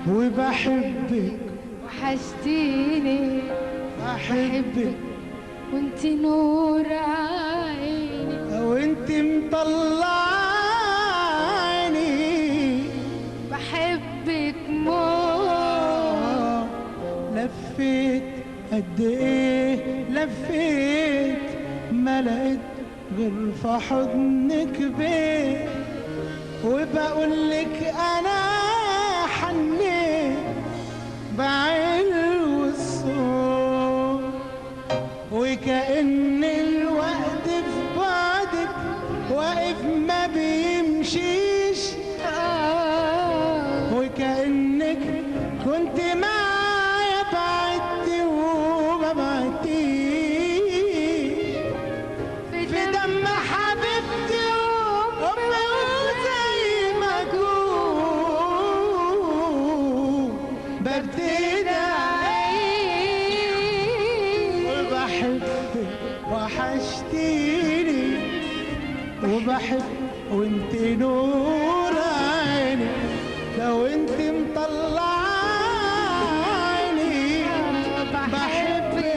وبحبك وحشتيني بحبك وانت نور عيني وانت مطلعاني بحبك موت. لفيت قد ايه لفيت ما لقيت غير في حضنك بيت وبقول لك انا حنيت بعلو الصوت وكأن الوقت في بعدك واقف ما بيمشيش وكأنك كنت معايا بعدتي وما بعدتيش في دم حبيبتي وأمي وزي ما أكون ببتدي وبحبك وحشتيني وبحب وانت نور عيني لو انت مطلعاني بحبك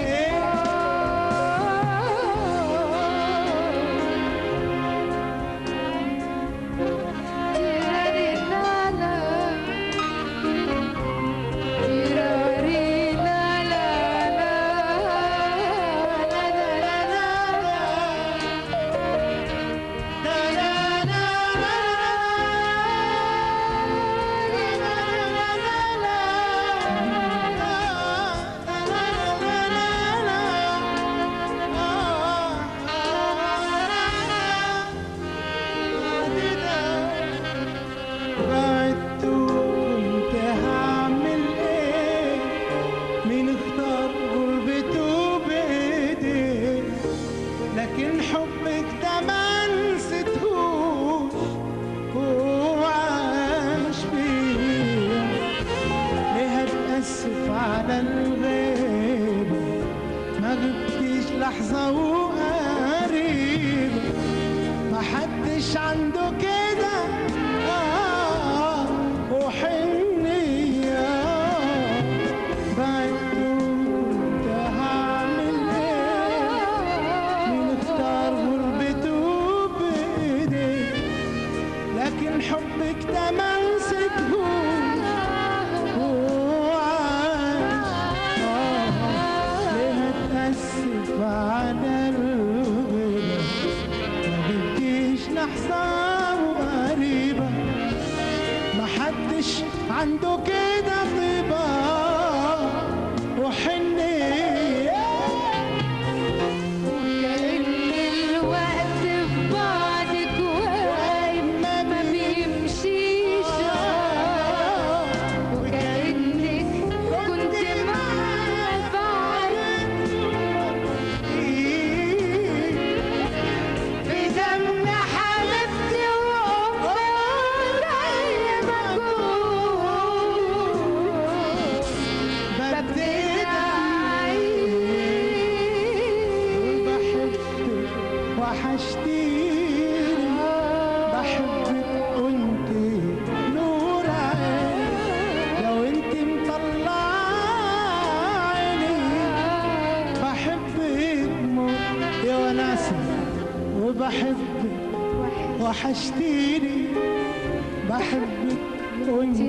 لكن حبك ده ما نسيتهوش وعاش بيا ليه هتأسف على الغيب ما غبتيش لحظة وقريبة ما حدش عنده كده وحنية لكن حبك ده ما نسيتهوش وعاش ليه هتأسف على الغيبة ما بديش لحظة وقريبة ما حدش عنده كده طيبة وحنية وحشتيني بحبك وانت نور عيني لو انت مطلعاني بحبك موت يا وناسة وبحبك وحشتيني بحبك وانت